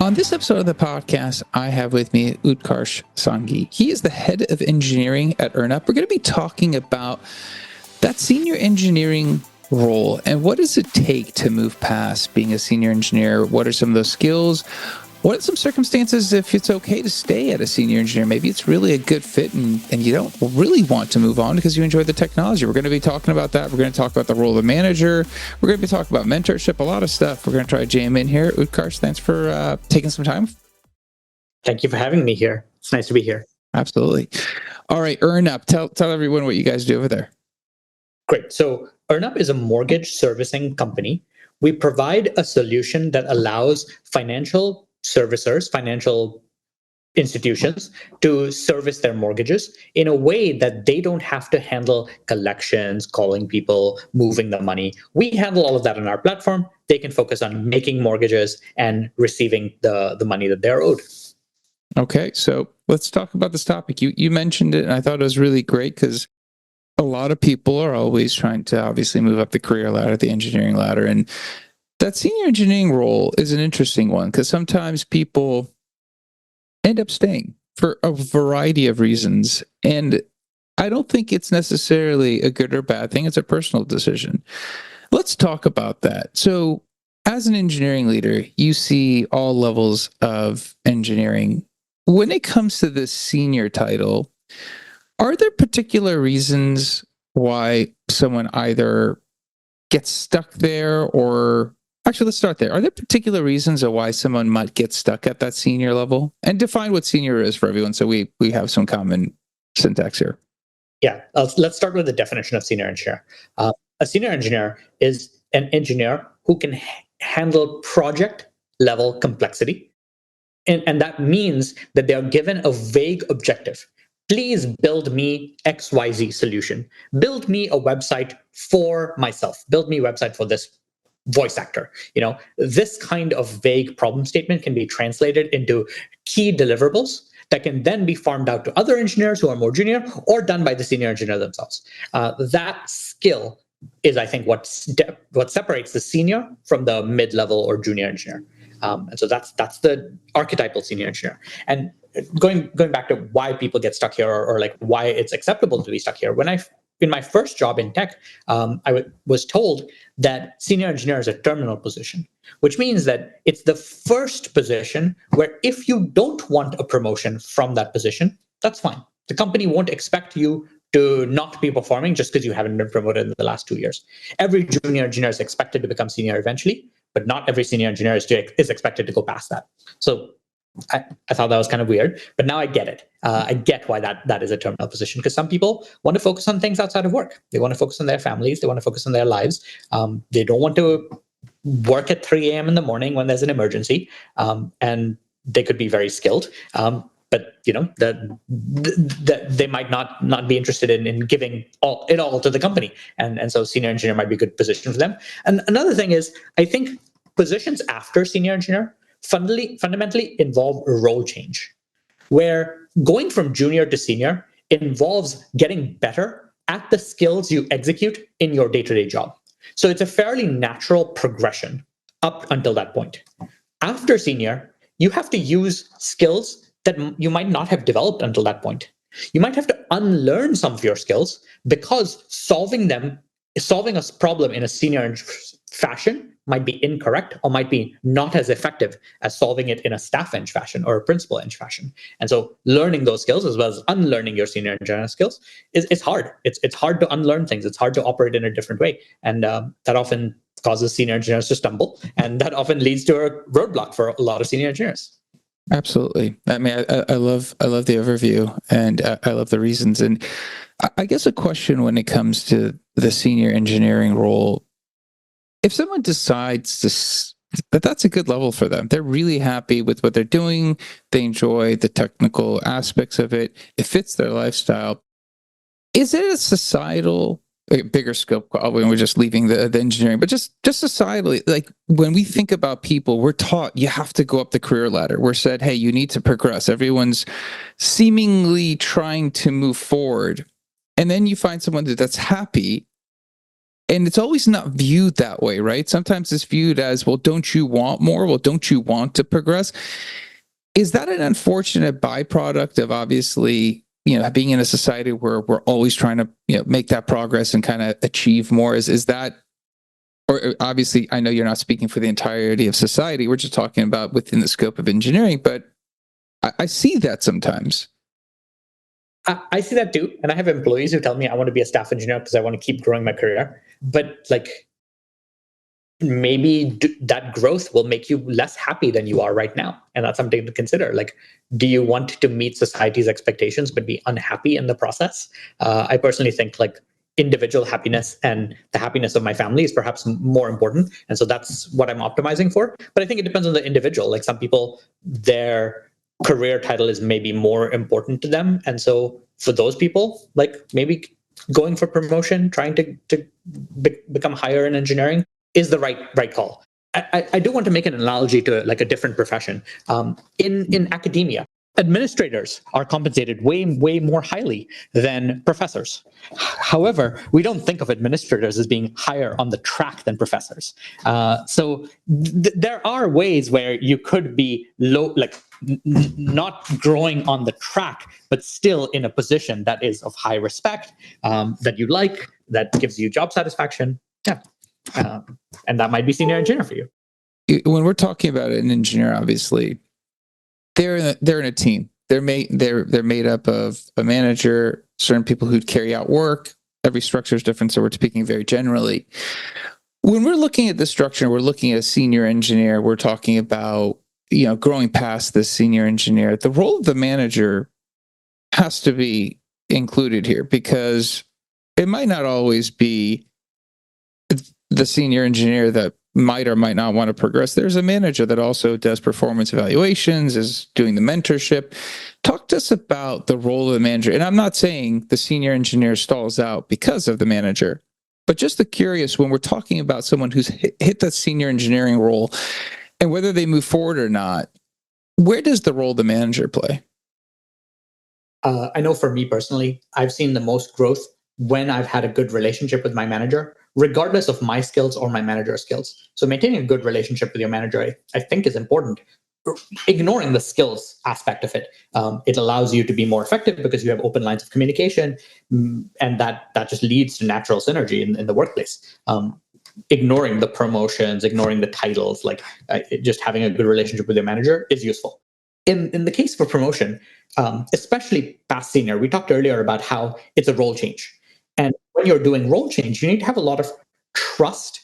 On this episode of the podcast, I have with me Utkarsh Sangi. He is the head of engineering at EarnUp. We're going to be talking about that senior engineering role and what does it take to move past being a senior engineer? What are some of those skills? What are some circumstances if it's okay to stay at a senior engineer? Maybe it's really a good fit and you don't really want to move on because you enjoy the technology. We're going to be talking about that. We're going to talk about the role of the manager. We're going to be talking about mentorship, a lot of stuff. We're going to try to jam in here. Utkarsh, thanks for taking some time. Thank you for having me here. It's nice to be here. Absolutely. All right, EarnUp. Tell everyone what you guys do over there. Great. So EarnUp is a mortgage servicing company. We provide a solution that allows financial servicers, financial institutions to service their mortgages in a way that they don't have to handle collections, calling people, moving the money. We handle all of that on our platform. They can focus on making mortgages and receiving the money that they're owed. Okay, so let's talk about this topic. You mentioned it, and I thought it was really great because a lot of people are always trying to obviously move up the career ladder, the engineering ladder, and that senior engineering role is an interesting one because sometimes people end up staying for a variety of reasons. And I don't think it's necessarily a good or bad thing. It's a personal decision. Let's talk about that. So as an engineering leader, you see all levels of engineering. When it comes to this senior title, are there particular reasons why someone either gets stuck there or actually, let's start there. Are there particular reasons of why someone might get stuck at that senior level? And define what senior is for everyone so we have some common syntax here. Yeah, let's start with the definition of senior engineer. A senior engineer is an engineer who can handle project level complexity. And that means that they are given a vague objective. Please build me XYZ solution. Build me a website for myself. Build me a website for this voice actor. This kind of vague problem statement can be translated into key deliverables that can then be farmed out to other engineers who are more junior or done by the senior engineer themselves. That skill is, I think, what separates the senior from the mid-level or junior engineer. And so that's the archetypal senior engineer. And going back to why people get stuck here or like why it's acceptable to be stuck here. In my first job in tech, I was told that senior engineer is a terminal position, which means that it's the first position where if you don't want a promotion from that position, that's fine. The company won't expect you to not be performing just because you haven't been promoted in the last 2 years. Every junior engineer is expected to become senior eventually, but not every senior engineer is expected to go past that. So I thought that was kind of weird, but now I get it. I get why that is a terminal position, because some people want to focus on things outside of work. They want to focus on their families. They want to focus on their lives. They don't want to work at 3 a.m. in the morning when there's an emergency, and they could be very skilled. But they might not be interested in giving it all to the company, and so senior engineer might be a good position for them. And another thing is, I think positions after senior engineer fundamentally involve a role change, where going from junior to senior involves getting better at the skills you execute in your day-to-day job. So it's a fairly natural progression up until that point. After senior, you have to use skills that you might not have developed until that point. You might have to unlearn some of your skills because solving a problem in a senior fashion might be incorrect or might be not as effective as solving it in a staff eng fashion or a principal eng fashion. And so learning those skills as well as unlearning your senior engineering skills is hard. It's hard to unlearn things. It's hard to operate in a different way. And that often causes senior engineers to stumble. And that often leads to a roadblock for a lot of senior engineers. Absolutely. I mean, I love the overview, and I love the reasons. And I guess a question when it comes to the senior engineering role, if someone decides that's a good level for them, they're really happy with what they're doing, they enjoy the technical aspects of it, it fits their lifestyle. Is it a societal, bigger scope, when we're just leaving the engineering, but just societally, like when we think about people, we're taught you have to go up the career ladder. We're said, hey, you need to progress. Everyone's seemingly trying to move forward. And then you find someone that's happy And it's always not viewed that way, right? Sometimes it's viewed as, well, don't you want more? Well, don't you want to progress? Is that an unfortunate byproduct of obviously, being in a society where we're always trying to, make that progress and kind of achieve more? Is that, or obviously, I know you're not speaking for the entirety of society. We're just talking about within the scope of engineering, but I see that sometimes. I see that too. And I have employees who tell me I want to be a staff engineer because I want to keep growing my career. But like, maybe that growth will make you less happy than you are right now. And that's something to consider. Like, do you want to meet society's expectations but be unhappy in the process? I personally think like individual happiness and the happiness of my family is perhaps more important. And so that's what I'm optimizing for. But I think it depends on the individual. Like some people, their career title is maybe more important to them. And so for those people, like maybe going for promotion, trying to become higher in engineering is the right call. I do want to make an analogy to like a different profession. In academia, administrators are compensated way more highly than professors. However, we don't think of administrators as being higher on the track than professors. So there are ways where you could be low, like not growing on the track, but still in a position that is of high respect, that you like, that gives you job satisfaction. Yeah. And that might be senior engineer for you. When we're talking about an engineer, obviously, they're in a team. They're made up of a manager, certain people who carry out work. Every structure is different, so we're speaking very generally. When we're looking at the structure, we're looking at a senior engineer. We're talking about growing past the senior engineer. The role of the manager has to be included here because it might not always be the senior engineer that might or might not want to progress. There's a manager that also does performance evaluations, is doing the mentorship. Talk to us about the role of the manager. And I'm not saying the senior engineer stalls out because of the manager, but just the curious, when we're talking about someone who's hit that senior engineering role and whether they move forward or not, where does the role of the manager play? I know for me personally, I've seen the most growth when I've had a good relationship with my manager, regardless of my skills or my manager's skills. So maintaining a good relationship with your manager, I think, is important. Ignoring the skills aspect of it, it allows you to be more effective because you have open lines of communication, and that just leads to natural synergy in the workplace. Ignoring the promotions, ignoring the titles, like just having a good relationship with your manager is useful. In the case for promotion, especially past senior, we talked earlier about how it's a role change. And when you're doing role change, you need to have a lot of trust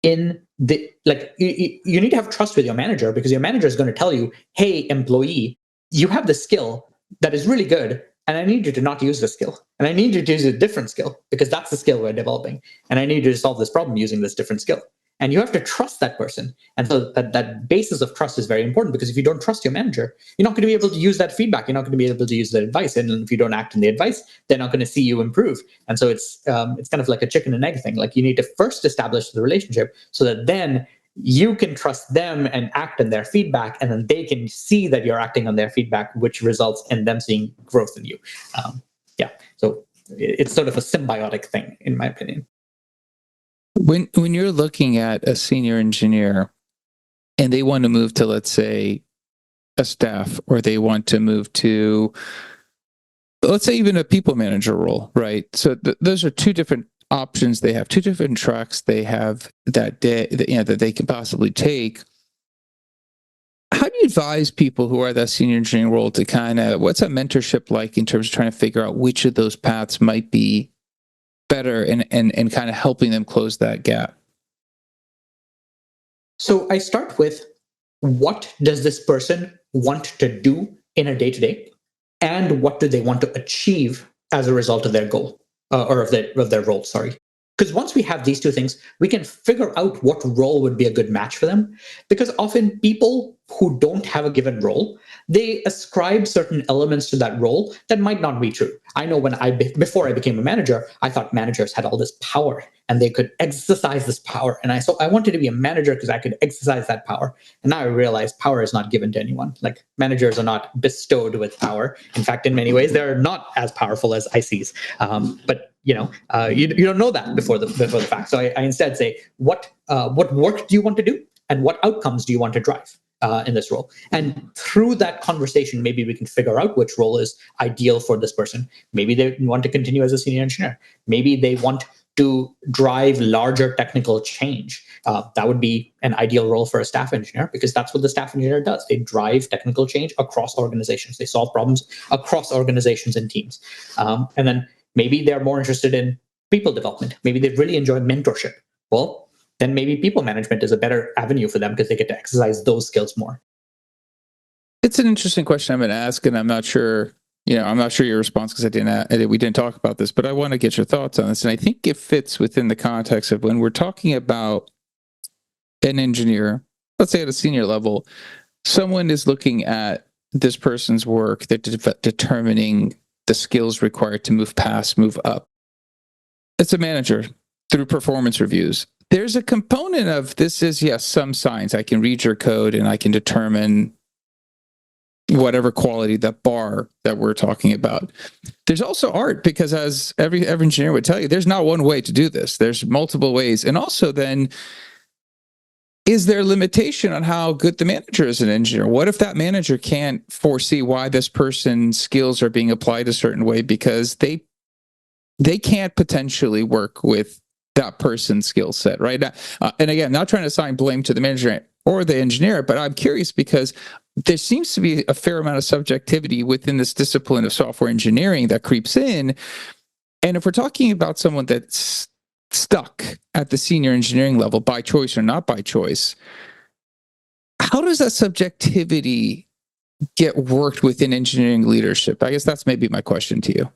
in the, like, you need to have trust with your manager because your manager is going to tell you, hey, employee, you have the skill that is really good, and I need you to not use this skill. And I need you to use a different skill because that's the skill we're developing. And I need you to solve this problem using this different skill. And you have to trust that person. And so that basis of trust is very important because if you don't trust your manager, you're not going to be able to use that feedback. You're not going to be able to use that advice. And if you don't act on the advice, they're not going to see you improve. And so it's kind of like a chicken and egg thing. Like you need to first establish the relationship so that then you can trust them and act on their feedback, and then they can see that you're acting on their feedback, which results in them seeing growth in you. So it's sort of a symbiotic thing, in my opinion. When you're looking at a senior engineer and they want to move to, let's say, a staff, or they want to move to, let's say, even a people manager role, right? So those are two different options. They have two different tracks they have that they can possibly take. How do you advise people who are that senior engineering role to kind of, what's that mentorship like in terms of trying to figure out which of those paths might be better and kind of helping them close that gap? So I start with, what does this person want to do in a day-to-day, and what do they want to achieve as a result of their goal, or of their role, sorry. Because once we have these two things, we can figure out what role would be a good match for them. Because often people who don't have a given role, they ascribe certain elements to that role that might not be true. I know before I became a manager, I thought managers had all this power and they could exercise this power. And so I wanted to be a manager because I could exercise that power. And now I realize power is not given to anyone. Like, managers are not bestowed with power. In fact, in many ways, they're not as powerful as ICs. But you don't know that before the fact. So I instead say, what work do you want to do, and what outcomes do you want to drive in this role? And through that conversation, maybe we can figure out which role is ideal for this person. Maybe they want to continue as a senior engineer. Maybe they want to drive larger technical change. That would be an ideal role for a staff engineer, because that's what the staff engineer does. They drive technical change across organizations. They solve problems across organizations and teams. And then maybe they're more interested in people development. Maybe they really enjoy mentorship. Well, then maybe people management is a better avenue for them, because they get to exercise those skills more. It's an interesting question I'm going to ask, and I'm not sure your response, because we didn't talk about this, but I want to get your thoughts on this. And I think it fits within the context of when we're talking about an engineer, let's say at a senior level, someone is looking at this person's work, they're determining the skills required to move up. It's a manager through performance reviews. There's a component of this is, yes, some science. I can read your code and I can determine whatever quality, that bar that we're talking about. There's also art, because as every engineer would tell you, there's not one way to do this. There's multiple ways. And also then, is there a limitation on how good the manager is an engineer? What if that manager can't foresee why this person's skills are being applied a certain way, because they can't potentially work with that person's skill set, right? And again, not trying to assign blame to the manager or the engineer, but I'm curious because there seems to be a fair amount of subjectivity within this discipline of software engineering that creeps in. And if we're talking about someone that's stuck at the senior engineering level by choice or not by choice, how does that subjectivity get worked within engineering leadership? I guess that's maybe my question to you.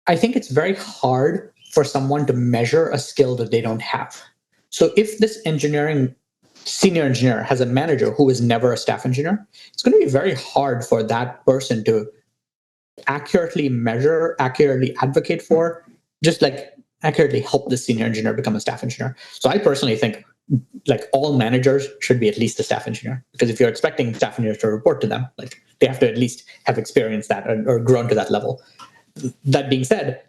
I think it's very hard for someone to measure a skill that they don't have. So if this senior engineer has a manager who is never a staff engineer, it's going to be very hard for that person to accurately measure, accurately advocate for, just like accurately help the senior engineer become a staff engineer. So I personally think like all managers should be at least a staff engineer, because if you're expecting staff engineers to report to them, like they have to at least have experienced that or grown to that level. That being said,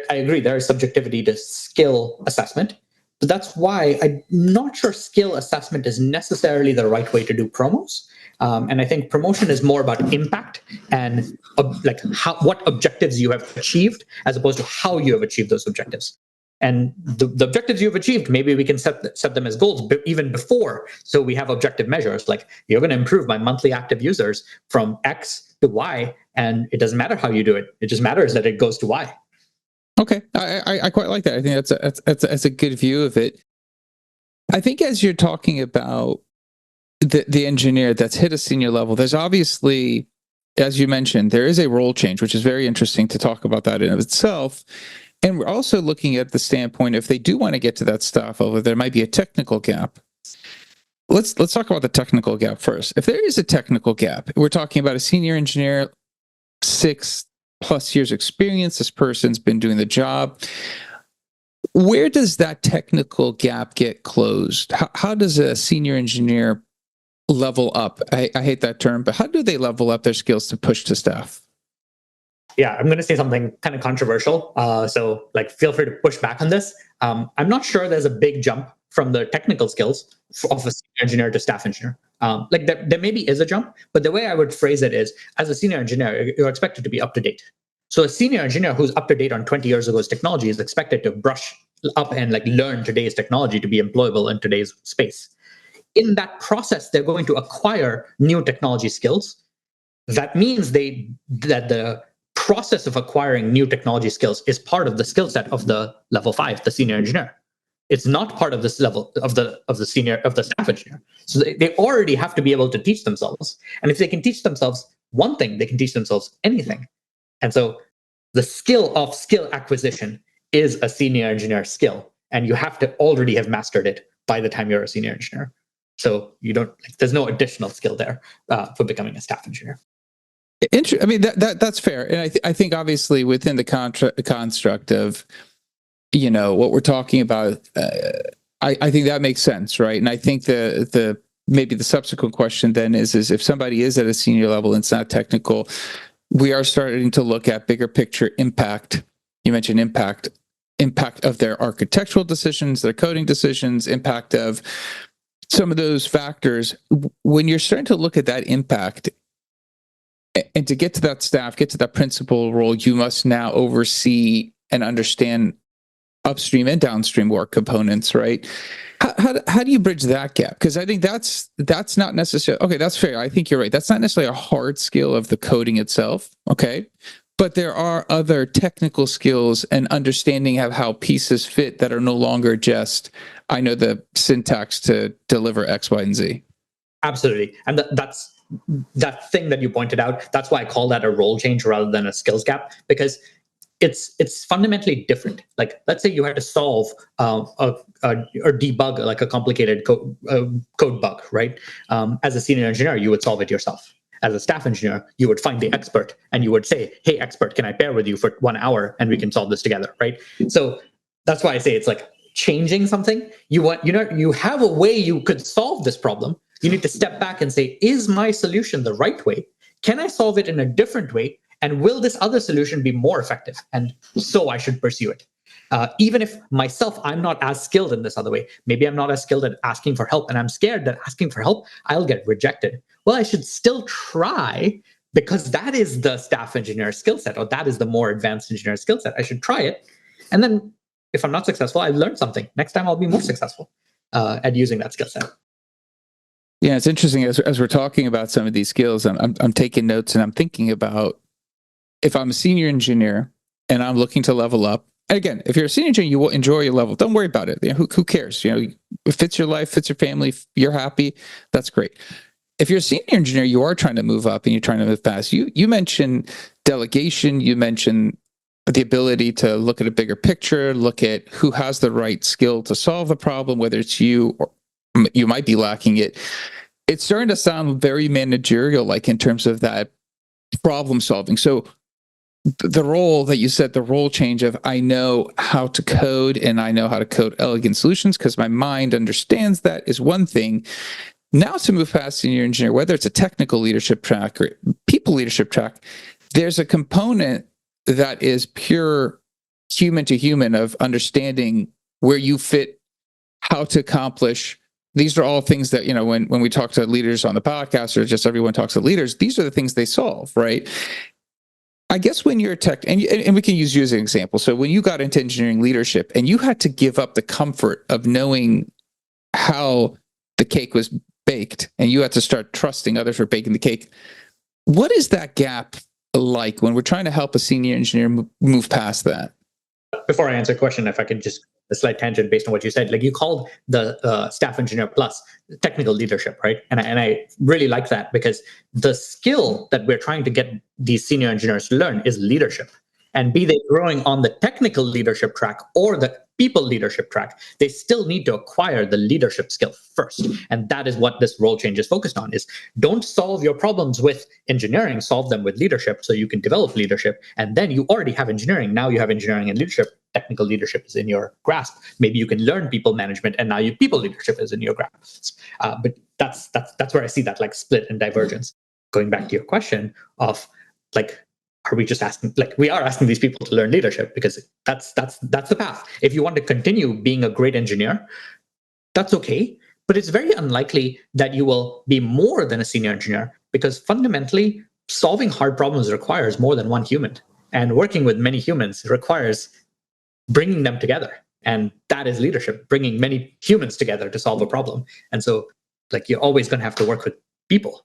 I agree there is subjectivity to skill assessment, but that's why I'm not sure skill assessment is necessarily the right way to do promos. And I think promotion is more about impact and what objectives you have achieved, as opposed to how you have achieved those objectives. And the objectives you've achieved, maybe we can set them as goals even before. So we have objective measures, like you're going to improve my monthly active users from X to Y, and it doesn't matter how you do it. It just matters that it goes to Y. Okay, I quite like that. I think that's a good view of it. I think as you're talking about the engineer that's hit a senior level, there's obviously, as you mentioned, there is a role change, which is very interesting to talk about that in of itself. And we're also looking at the standpoint, if they do want to get to that staff level, there might be a technical gap. Let's talk about the technical gap first. If there is a technical gap, we're talking about a senior engineer, 6+ years experience. This person's been doing the job. Where does that technical gap get closed? How does a senior engineer level up? I hate that term, but how do they level up their skills to push to staff? Yeah, I'm going to say something kind of controversial. So feel free to push back on this. I'm not sure there's a big jump from the technical skills of a senior engineer to staff engineer. There maybe is a jump, but the way I would phrase it is, as a senior engineer, you're expected to be up to date. So a senior engineer who's up to date on 20 years ago's technology is expected to brush up and learn today's technology to be employable in today's space. In that process, they're going to acquire new technology skills. That means that the process of acquiring new technology skills is part of the skill set of the level 5, the senior engineer. It's not part of this level of the staff engineer. So they already have to be able to teach themselves. And if they can teach themselves one thing, they can teach themselves anything. And so the skill of skill acquisition is a senior engineer skill, and you have to already have mastered it by the time you're a senior engineer. So there's no additional skill there for becoming a staff engineer. I mean, that's fair. And I think obviously within the construct of, what we're talking about, I think that makes sense, right? And I think maybe the subsequent question then is if somebody is at a senior level and it's not technical, we are starting to look at bigger picture impact You mentioned impact of their architectural decisions, their coding decisions, impact of some of those factors. When you're starting to look at that impact, and to get to that staff, get to that principal role, you must now oversee and understand upstream and downstream work components, right? How do you bridge that gap? Because I think that's not necessarily, okay, that's fair. I think you're right. That's not necessarily a hard skill of the coding itself, okay? But there are other technical skills and understanding of how pieces fit that are no longer just, I know the syntax to deliver X, Y, and Z. Absolutely. And that's that thing that you pointed out. That's why I call that a role change rather than a skills gap, because it's fundamentally different. Like, let's say you had to solve or debug like a complicated code bug, right? As a senior engineer, you would solve it yourself. As a staff engineer, you would find the expert and you would say, "Hey, expert, can I pair with you for 1 hour and we can solve this together?" Right? So that's why I say it's like changing something. You have a way you could solve this problem. You need to step back and say, is my solution the right way? Can I solve it in a different way? And will this other solution be more effective? And so I should pursue it. Even if myself, I'm not as skilled in this other way. Maybe I'm not as skilled at asking for help, and I'm scared that asking for help, I'll get rejected. Well, I should still try, because that is the staff engineer skill set, or that is the more advanced engineer skill set. I should try it. And then if I'm not successful, I've learned something. Next time I'll be more successful at using that skill set. Yeah, it's interesting as we're talking about some of these skills. I'm taking notes and I'm thinking about, if I'm a senior engineer and I'm looking to level up. And again, if you're a senior engineer, you will enjoy your level. Don't worry about it. Who cares? It fits your life, fits your family. You're happy. That's great. If you're a senior engineer, you are trying to move up and you're trying to move fast. You mentioned delegation. You mentioned the ability to look at a bigger picture, look at who has the right skill to solve the problem, whether it's you or you might be lacking it. It's starting to sound very managerial, like in terms of that problem solving. So the role that you said, the role change of, I know how to code and I know how to code elegant solutions because my mind understands that, is one thing. Now to move past senior engineer, whether it's a technical leadership track or people leadership track, there's a component that is pure human to human of understanding where you fit, how to accomplish. These are all things that, when we talk to leaders on the podcast, or just everyone talks to leaders, these are the things they solve, right? I guess when you're a tech, and we can use you as an example. So when you got into engineering leadership and you had to give up the comfort of knowing how the cake was baked and you had to start trusting others for baking the cake, what is that gap like when we're trying to help a senior engineer move past that? Before I answer the question, if I could just a slight tangent based on what you said, like you called the staff engineer plus technical leadership, right? And I really like that, because the skill that we're trying to get these senior engineers to learn is leadership. And be they growing on the technical leadership track or the people leadership track, they still need to acquire the leadership skill first. And that is what this role change is focused on, is don't solve your problems with engineering, solve them with leadership so you can develop leadership. And then you already have engineering. Now you have engineering and leadership. Technical leadership is in your grasp. Maybe you can learn people management, and now your people leadership is in your grasp. But that's where I see that like split and divergence. Going back to your question of like, are we just asking, like, we are asking these people to learn leadership because that's the path. If you want to continue being a great engineer, that's okay. But it's very unlikely that you will be more than a senior engineer, because fundamentally solving hard problems requires more than one human. And working with many humans requires bringing them together. And that is leadership, bringing many humans together to solve a problem. And so like, you're always going to have to work with people.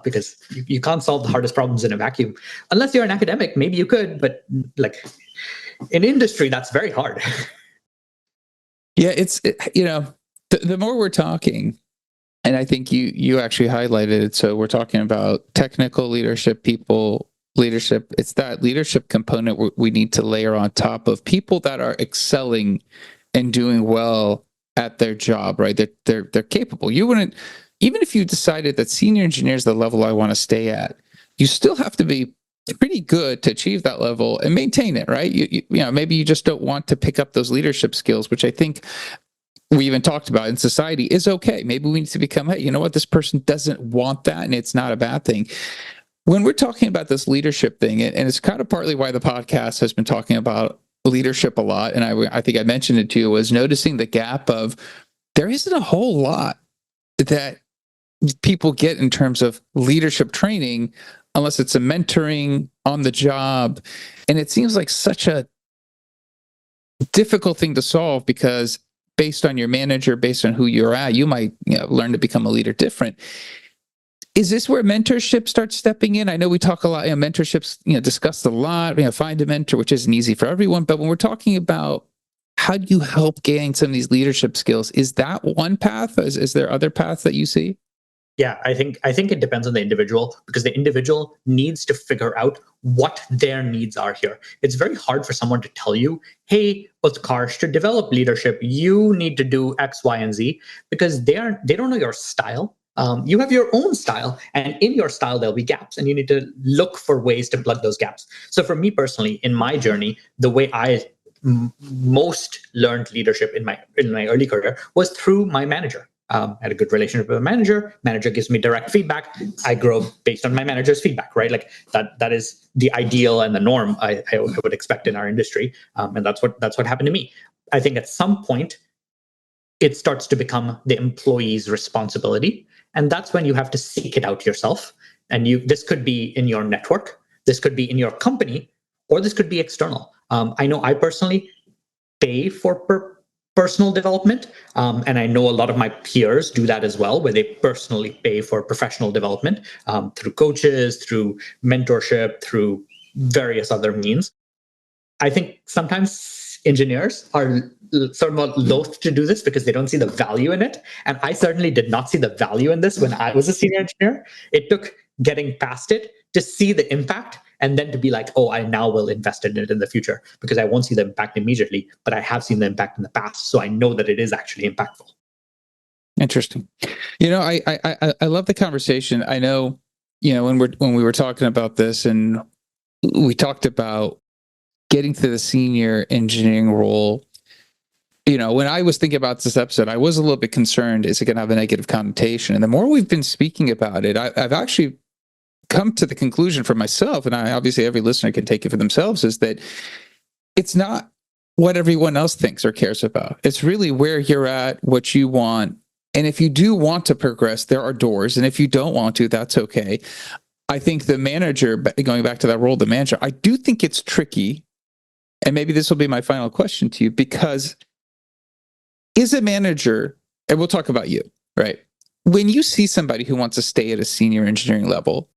Because you can't solve the hardest problems in a vacuum. Unless you're an academic, maybe you could, but like in industry, that's very hard. Yeah, the more we're talking, and I think you actually highlighted it. So we're talking about technical leadership, people leadership. It's that leadership component we need to layer on top of people that are excelling and doing well at their job, right? They're capable. You wouldn't. Even if you decided that senior engineer is the level I want to stay at, you still have to be pretty good to achieve that level and maintain it, right? Maybe you just don't want to pick up those leadership skills, which I think we even talked about in society is okay. Maybe we need to become, hey, you know what? This person doesn't want that, and it's not a bad thing. When we're talking about this leadership thing, and it's kind of partly why the podcast has been talking about leadership a lot, and I think I mentioned it to you, was noticing the gap of there isn't a whole lot that people get in terms of leadership training unless it's a mentoring on the job. And it seems like such a difficult thing to solve because based on your manager, based on who you're at, you might learn to become a leader different. Is this where mentorship starts stepping in? I know we talk a lot, mentorship's discussed a lot. Find a mentor, which isn't easy for everyone. But when we're talking about how do you help gain some of these leadership skills, is that one path? Is there other paths that you see? Yeah, I think it depends on the individual, because the individual needs to figure out what their needs are here. It's very hard for someone to tell you, hey, Utkarsh, to develop leadership, you need to do X, Y, and Z, because they don't know your style. You have your own style, and in your style there'll be gaps, and you need to look for ways to plug those gaps. So for me personally, in my journey, the way I most learned leadership in my early career was through my manager. I had a good relationship with a manager. Manager gives me direct feedback. I grow based on my manager's feedback, right? Like that is the ideal and the norm I would expect in our industry, and that's what happened to me. I think at some point it starts to become the employee's responsibility, and that's when you have to seek it out yourself. And this could be in your network, this could be in your company, or this could be external. I know I personally pay for personal development, and I know a lot of my peers do that as well, where they personally pay for professional development through coaches, through mentorship, through various other means. I think sometimes engineers are sort of loath to do this because they don't see the value in it. And I certainly did not see the value in this when I was a senior engineer. It took getting past it to see the impact, and then to be like, oh, I now will invest in it in the future, because I won't see the impact immediately, but I have seen the impact in the past. So I know that it is actually impactful. Interesting. I love the conversation. I know, when we were talking about this, and we talked about getting to the senior engineering role. When I was thinking about this episode, I was a little bit concerned, is it going to have a negative connotation? And the more we've been speaking about it, I've actually come to the conclusion for myself, and obviously every listener can take it for themselves, is that it's not what everyone else thinks or cares about. It's really where you're at, what you want. And if you do want to progress, there are doors. And if you don't want to, that's okay. I think the manager, going back to that role, the manager, I do think it's tricky. And maybe this will be my final question to you, because is a manager, and we'll talk about you, right? When you see somebody who wants to stay at a senior engineering level,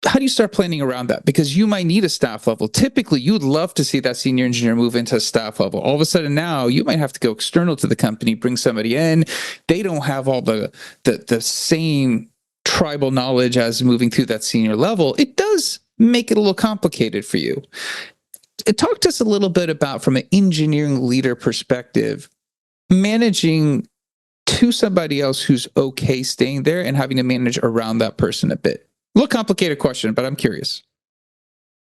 how do you start planning around that? Because you might need a staff level. Typically, you'd love to see that senior engineer move into a staff level. All of a sudden now, you might have to go external to the company, bring somebody in. They don't have all the same tribal knowledge as moving through that senior level. It does make it a little complicated for you. Talk to us a little bit about, from an engineering leader perspective, managing to somebody else who's okay staying there and having to manage around that person a bit. A little complicated question, but I'm curious.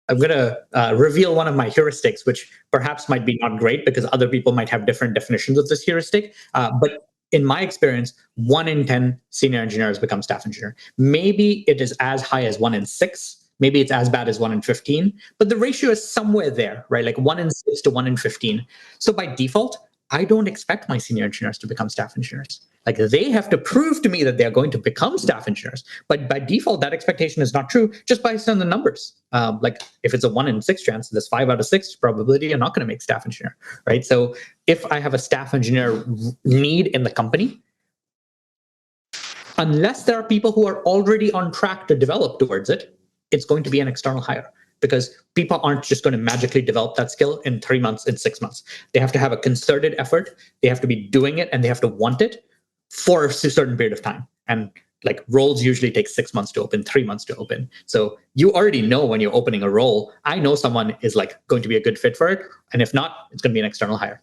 I'm going to reveal one of my heuristics, which perhaps might be not great because other people might have different definitions of this heuristic. But in my experience, 1 in 10 senior engineers become staff engineer. Maybe it is as high as 1 in 6. Maybe it's as bad as 1 in 15. But the ratio is somewhere there, right? Like 1 in 6 to 1 in 15. So by default, I don't expect my senior engineers to become staff engineers. Like, they have to prove to me that they're going to become staff engineers. But by default, that expectation is not true just based on the numbers. Like, if it's a 1 in 6 chance, there's 5 out of 6 probability you're not going to make staff engineer, right? So if I have a staff engineer need in the company, unless there are people who are already on track to develop towards it, it's going to be an external hire, because people aren't just going to magically develop that skill in 3 months, in 6 months. They have to have a concerted effort. They have to be doing it, and they have to want it for a certain period of time. And like, roles usually take 6 months to open, 3 months to open. So you already know when you're opening a role, I know someone is like going to be a good fit for it. And if not, it's going to be an external hire.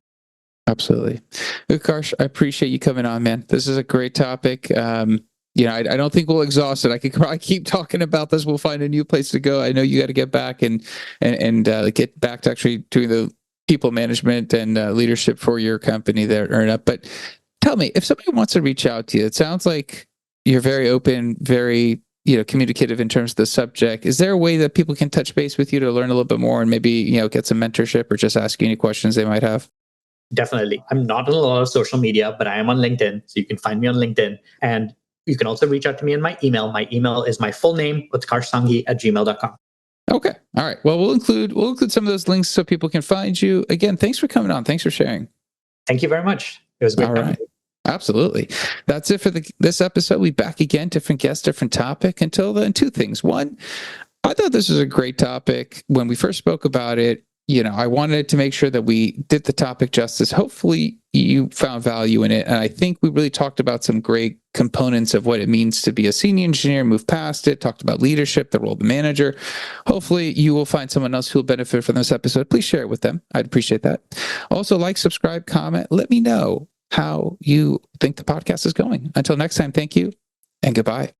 Absolutely. Utkarsh, I appreciate you coming on, man. This is a great topic. I don't think we'll exhaust it. I could probably keep talking about this. We'll find a new place to go. I know you got to get back and get back to actually doing the people management and leadership for your company there at EarnUp. But tell me, if somebody wants to reach out to you, it sounds like you're very open, very communicative in terms of the subject. Is there a way that people can touch base with you to learn a little bit more and maybe, get some mentorship or just ask you any questions they might have? Definitely. I'm not on a lot of social media, but I am on LinkedIn. So you can find me on LinkedIn. And you can also reach out to me in my email. My email is my full name, utkarshsangi@gmail.com. Okay. All right. Well, we'll include some of those links so people can find you. Again, thanks for coming on. Thanks for sharing. Thank you very much. It was great. All right. Absolutely. That's it for this episode. We'll be back again, different guest, different topic. Until then, two things. One, I thought this was a great topic. When we first spoke about it, I wanted to make sure that we did the topic justice. Hopefully you found value in it. And I think we really talked about some great components of what it means to be a senior engineer, move past it, talked about leadership, the role of the manager. Hopefully you will find someone else who will benefit from this episode. Please share it with them. I'd appreciate that. Also, like, subscribe, comment. Let me know how you think the podcast is going. Until next time, thank you and goodbye.